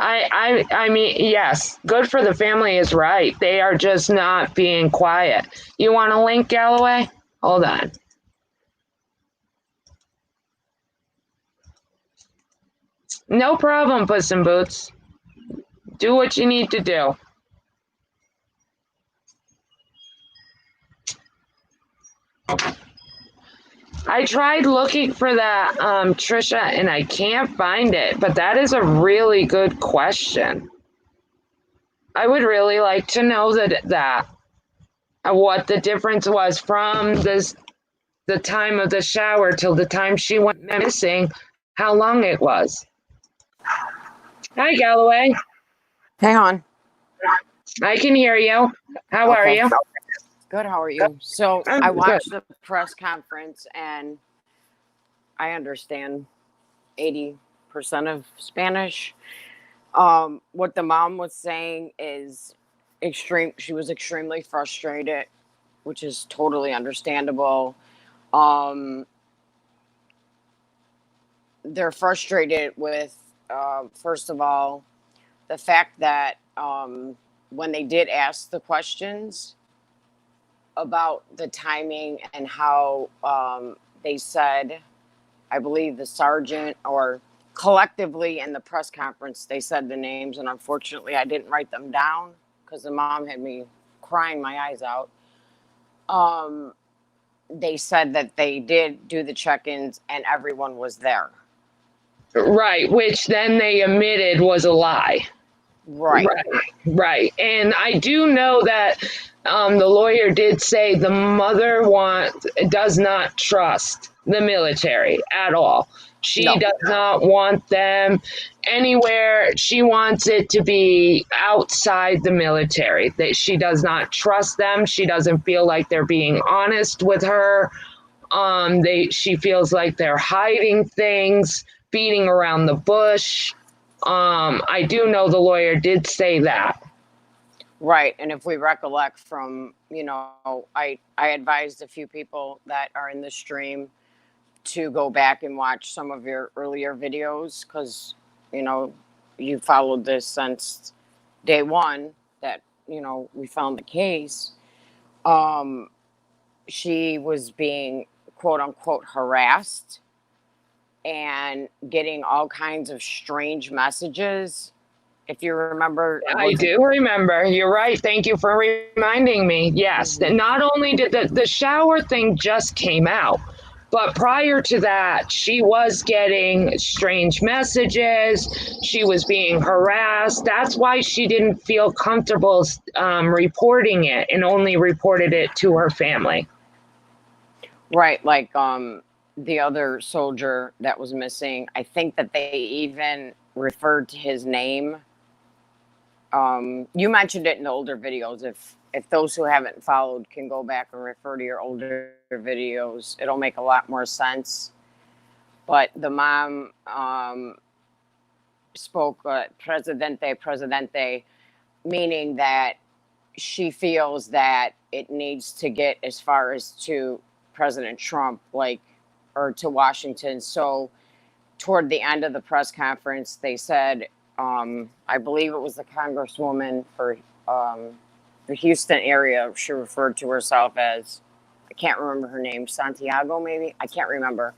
I mean, yes, good for the family is right. They are just not being quiet. You want a link, Galloway? Hold on. No problem, Puss in Boots. Do what you need to do. I tried looking for that, Trisha, and I can't find it, but that is a really good question. I would really like to know that what the difference was from the time of the shower till the time she went missing, how long it was. Hi, Galloway. Hang on. I can hear you. How are you? Good. How are you? So I watched the press conference and I understand 80% of Spanish. What the mom was saying is she was extremely frustrated, which is totally understandable. They're frustrated with, first of all, the fact that when they did ask the questions about the timing and how they said, I believe the sergeant, or collectively in the press conference, they said the names, and unfortunately I didn't write them down because the mom had me crying my eyes out. They said that they did do the check-ins and everyone was there. Right, which then they admitted was a lie. Right. Right. And I do know that the lawyer did say the mother does not trust the military at all. She does not want them anywhere. She wants it to be outside the military. That she does not trust them. She doesn't feel like they're being honest with her. She feels like they're hiding things, beating around the bush. I do know the lawyer did say that. Right. And if we recollect from, I advised a few people that are in the stream to go back and watch some of your earlier videos because, you followed this since day one that, we found the case. She was being, quote unquote, harassed and getting all kinds of strange messages. If you remember. I do remember. You're right. Thank you for reminding me. Yes. Mm-hmm. Not only did the shower thing just came out, but prior to that, she was getting strange messages. She was being harassed. That's why she didn't feel comfortable reporting it and only reported it to her family. Right. Like the other soldier that was missing, I think that they even referred to his name. You mentioned it in the older videos. If those who haven't followed can go back and refer to your older videos, it'll make a lot more sense. But the mom spoke Presidente, meaning that she feels that it needs to get as far as to President Trump, or to Washington. So toward the end of the press conference, they said, I believe it was the Congresswoman for the Houston area. She referred to herself as, I can't remember her name, Santiago, maybe? I can't remember.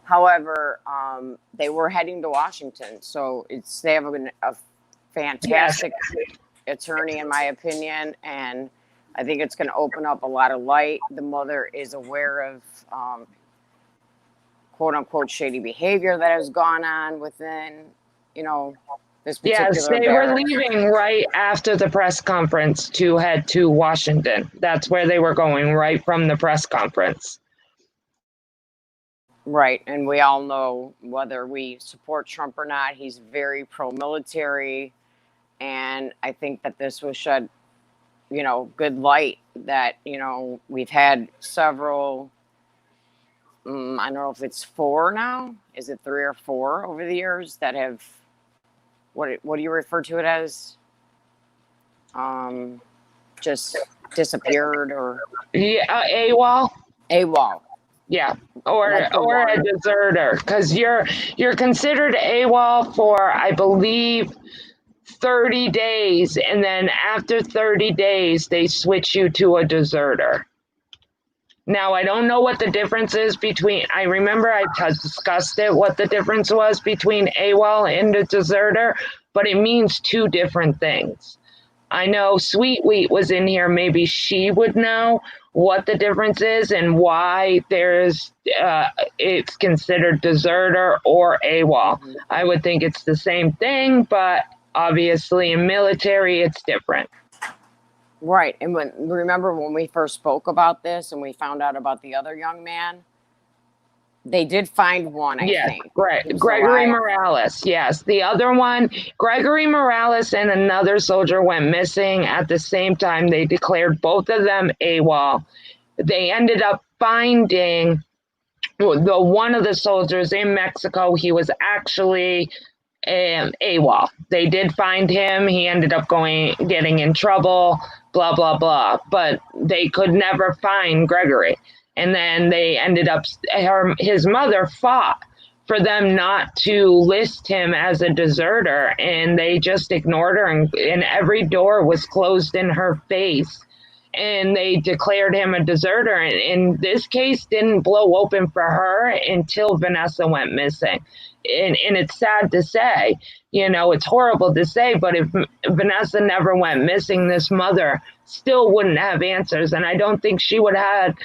However, they were heading to Washington. So they have a fantastic attorney, in my opinion. And I think it's going to open up a lot of light. The mother is aware of, quote unquote, shady behavior that has gone on within, this particular Yes, they were leaving right after the press conference to head to Washington. That's where they were going, right from the press conference. Right. And we all know, whether we support Trump or not, he's very pro-military. And I think that this will shed, good light that, we've had several, I don't know if it's 4 now. Is it 3 or 4 over the years that have, what do you refer to it as? Just disappeared or? Yeah, AWOL. AWOL. Yeah, or a deserter, because you're considered AWOL for, I believe, 30 days, and then after 30 days, they switch you to a deserter. Now, I don't know what the difference is between, I remember I discussed it, what the difference was between AWOL and a deserter, but it means 2 different things. I know Sweet Wheat was in here. Maybe she would know what the difference is and why it's considered deserter or AWOL. Mm-hmm. I would think it's the same thing, but obviously in military, it's different. Right. And remember when we first spoke about this and we found out about the other young man? They did find one, I think. Gregory Morales. Yes. The other one, Gregory Morales and another soldier went missing at the same time. They declared both of them AWOL. They ended up finding the one of the soldiers in Mexico, he was actually AWOL. They did find him. He ended up getting in trouble, blah, blah, blah. But they could never find Gregory. And then they ended up, his mother fought for them not to list him as a deserter. And they just ignored her, and every door was closed in her face. And they declared him a deserter. And this case didn't blow open for her until Vanessa went missing. And it's sad to say, it's horrible to say, but if Vanessa never went missing, this mother still wouldn't have answers. And I don't think she would have,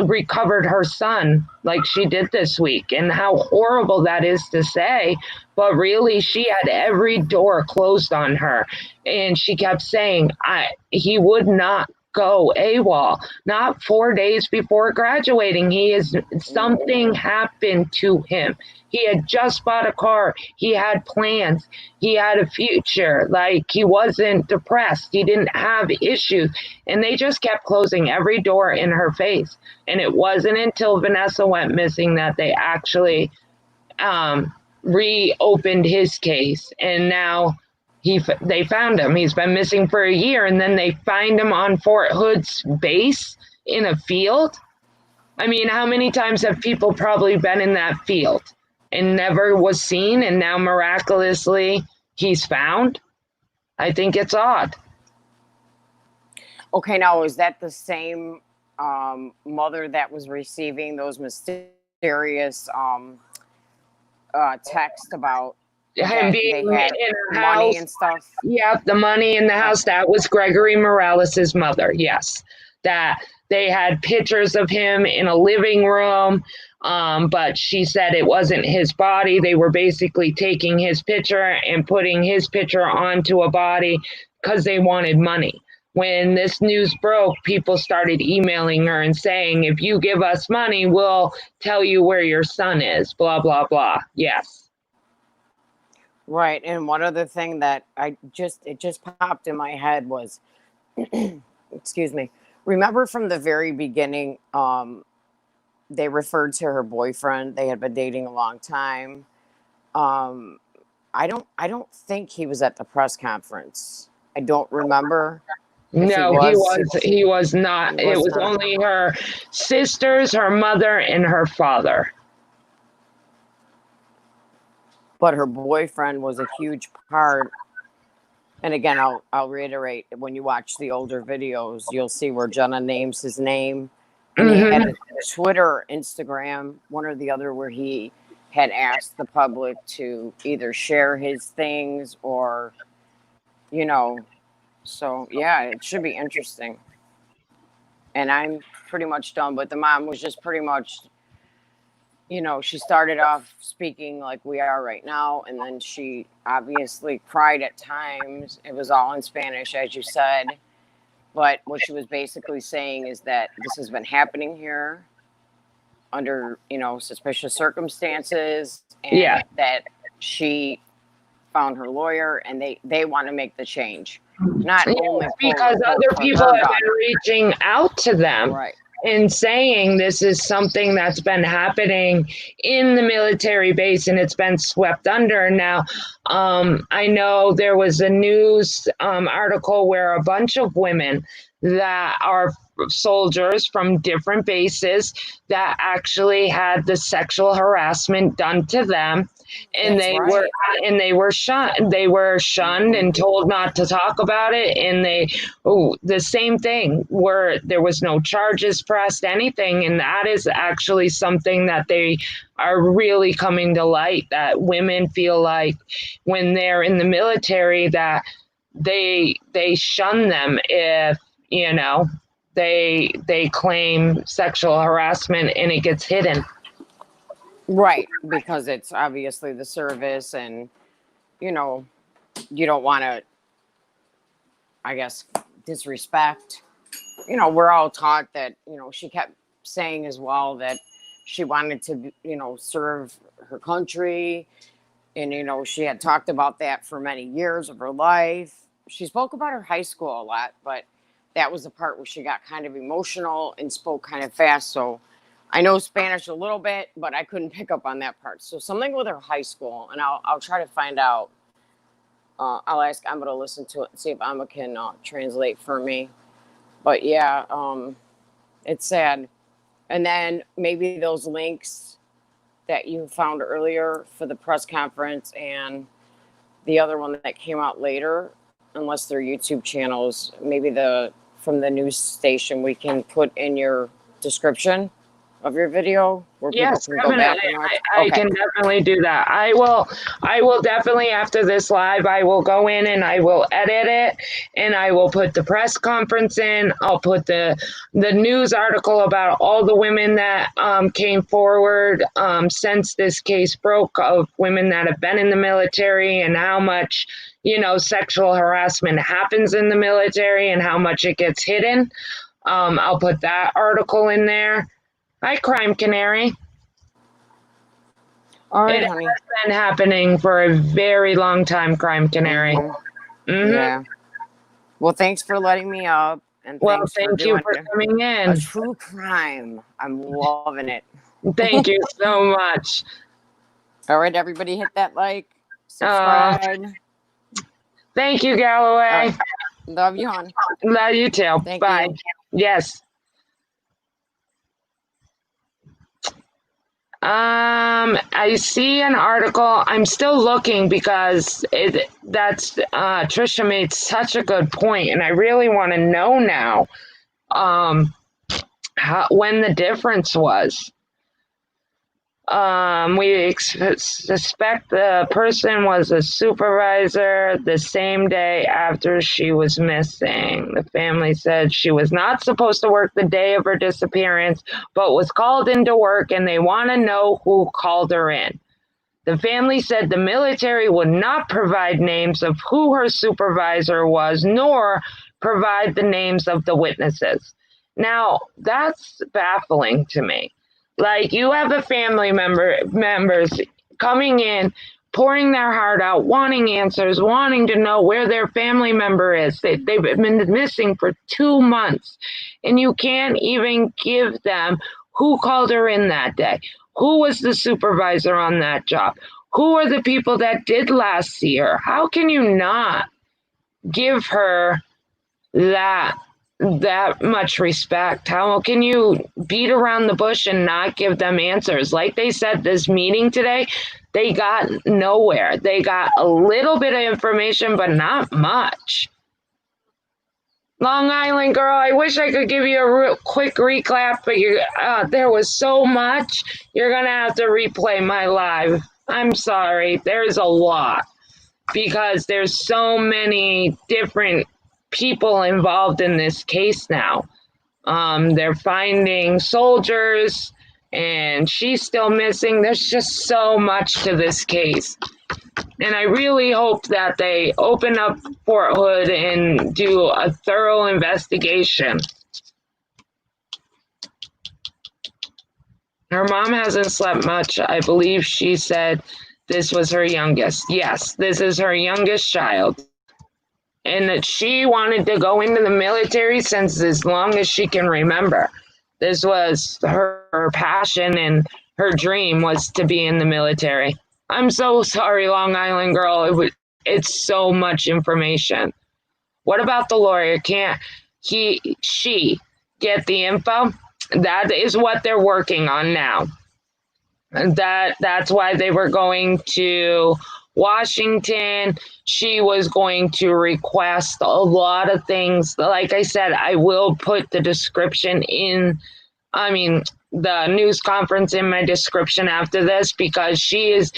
recovered her son like she did this week. And how horrible that is to say, but really she had every door closed on her. And she kept saying, he would not go AWOL, not 4 days before graduating. Something happened to him. He had just bought a car. He had plans. He had a future. Like, he wasn't depressed. He didn't have issues. And they just kept closing every door in her face. And it wasn't until Vanessa went missing that they actually reopened his case. And now they found him. He's been missing for a year, and then they find him on Fort Hood's base in a field. I mean, how many times have people probably been in that field and never was seen, and now miraculously he's found? I think it's odd. Okay, now is that the same mother that was receiving those mysterious texts about him being in her house, money and stuff? Yep, the money in the house. That was Gregory Morales's mother. Yes, that they had pictures of him in a living room, but she said it wasn't his body. They were basically taking his picture and putting his picture onto a body because they wanted money. When this news broke, people started emailing her and saying, if you give us money, we'll tell you where your son is, blah, blah, blah. Yes. Right. And one other thing that it just popped in my head was, excuse me, remember from the very beginning, they referred to her boyfriend. They had been dating a long time. I don't think he was at the press conference. I don't remember. No, he was not. It was only her sisters, her mother, and her father. But her boyfriend was a huge part. And again, I'll reiterate, when you watch the older videos, you'll see where Jenna names his name. And he had a Twitter, Instagram, one or the other, where he had asked the public to either share his things or, so yeah, it should be interesting. And I'm pretty much done, but the mom was just pretty much, she started off speaking like we are right now, and then she obviously cried at times. It was all in Spanish, as you said. But what she was basically saying is that this has been happening here under, suspicious circumstances, and that she found her lawyer, and they want to make the change. Not only because other people have been reaching out to them. Right. And saying this is something that's been happening in the military base and it's been swept under. Now, I know there was a news article where a bunch of women that are soldiers from different bases that actually had the sexual harassment done to them, and they were shunned and told not to talk about it. And the same thing, where there was no charges pressed, anything. And that is actually something that they are really coming to light, that women feel like when they're in the military that they shun them if they claim sexual harassment and it gets hidden. Right, because it's obviously the service, and you don't want to, I guess, disrespect. We're all taught that, she kept saying as well that she wanted to, serve her country, and she had talked about that for many years of her life. She spoke about her high school a lot, but that was the part where she got kind of emotional and spoke kind of fast. So I know Spanish a little bit, but I couldn't pick up on that part. So something with her high school, and I'll try to find out. I'll ask Emma to listen to it and see if Emma can translate for me. But yeah, it's sad. And then maybe those links that you found earlier for the press conference and the other one that came out later, unless they're YouTube channels, maybe from the news station we can put in your description of your video where people Yes, can go back definitely. and watch. I Okay. can definitely do that. I will definitely, after this live, I will go in and I will edit it, and I will put the press conference in. I'll put the news article about all the women that came forward since this case broke, of women that have been in the military and how much, sexual harassment happens in the military and how much it gets hidden. I'll put that article in there. Hi, Crime Canary. All It right, has honey. been happening for a very long time, Crime Canary. Yeah. Well, thanks for letting me up, and Well, thanks for thank you doing for coming a in. true crime. I'm loving it. Thank you so much. All right, everybody, hit that like, Uh, subscribe. Thank you, Galloway. All right. Love you, hon. Love you too. Thank Bye. you. Yes. I see an article. I'm still looking because Trisha made such a good point, and I really want to know now when the difference was. We suspect the person was a supervisor the same day after she was missing. The family said she was not supposed to work the day of her disappearance, but was called into work, and they want to know who called her in. The family said the military would not provide names of who her supervisor was, nor provide the names of the witnesses. Now, that's baffling to me. Like, you have a family members coming in, pouring their heart out, wanting answers, wanting to know where their family member is. They've been missing for 2 months, and you can't even give them who called her in that day. Who was the supervisor on that job? Who are the people that did last see her? How can you not give her that much respect? How can you beat around the bush and not give them answers? Like they said, this meeting today, they got nowhere. They got a little bit of information, but not much. Long Island girl, I wish I could give you a real quick recap, but there was so much. You're going to have to replay my live. I'm sorry. There's a lot because there's so many different people involved in this case now. They're finding soldiers, and she's still missing. There's just so much to this case. And I really hope that they open up Fort Hood and do a thorough investigation. Her mom hasn't slept much. I believe she said this was her youngest. Yes, this is her youngest child. And that she wanted to go into the military since as long as she can remember. This was her passion, and her dream was to be in the military. I'm so sorry, Long Island girl. It's so much information. What about the lawyer? Can't she get the info? That is what they're working on now. That's why they were going to Washington. She was going to request a lot of things. Like I said, I will put the description the news conference in my description after this, because she's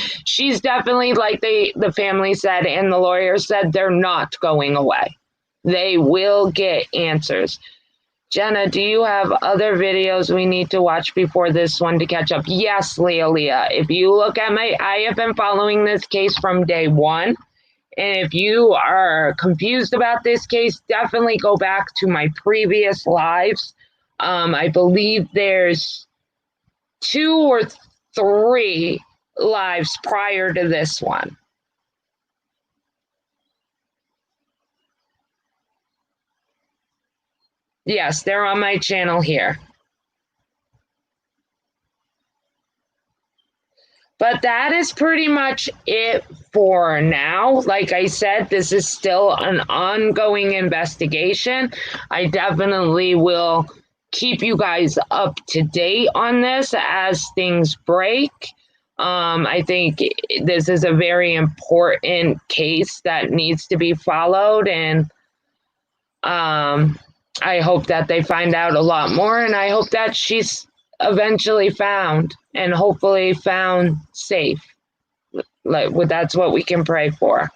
definitely, like the family said and the lawyer said, they're not going away. They will get answers. Jenna, do you have other videos we need to watch before this one to catch up? Yes, Leah. If you look at I have been following this case from day one. And if you are confused about this case, definitely go back to my previous lives. I believe there's 2 or 3 lives prior to this one. Yes, they're on my channel here. But that is pretty much it for now. Like I said, this is still an ongoing investigation. I definitely will keep you guys up to date on this as things break. I think this is a very important case that needs to be followed, and I hope that they find out a lot more, and I hope that she's eventually found and hopefully found safe. Like, well, that's what we can pray for.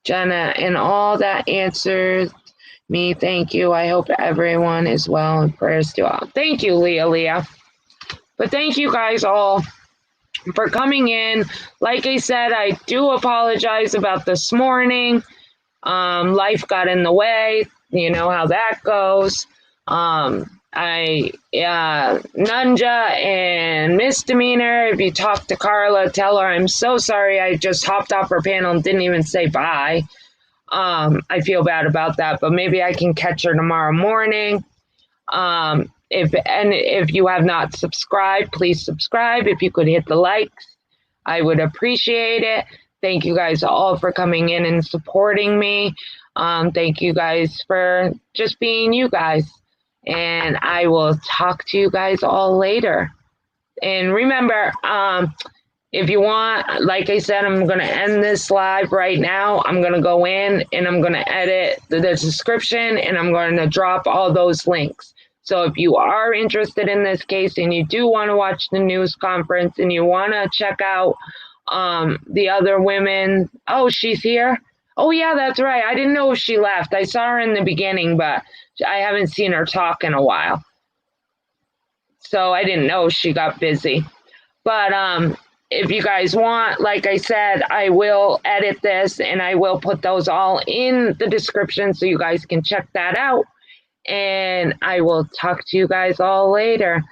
Jenna, and all that answers me. Thank you. I hope everyone is well, and prayers to all. Thank you, Leah. But thank you guys all for coming in. Like I said, I do apologize about this morning. Life got in the way. You know how that goes. Nunja and Misdemeanor, if you talk to Carla, tell her I'm so sorry. I just hopped off her panel and didn't even say bye. I feel bad about that, but maybe I can catch her tomorrow morning. If you have not subscribed, please subscribe. If you could hit the likes, I would appreciate it. Thank you guys all for coming in and supporting me. Thank you guys for just being you guys. And I will talk to you guys all later. And remember, if you want, like I said, I'm going to end this live right now. I'm going to go in and I'm going to edit the description, and I'm going to drop all those links. So if you are interested in this case and you do want to watch the news conference and you want to check out the other women. Oh, she's here? Oh, yeah, that's right. I didn't know if she left. I saw her in the beginning, but I haven't seen her talk in a while. So I didn't know she got busy. But if you guys want, like I said, I will edit this and I will put those all in the description so you guys can check that out. And I will talk to you guys all later.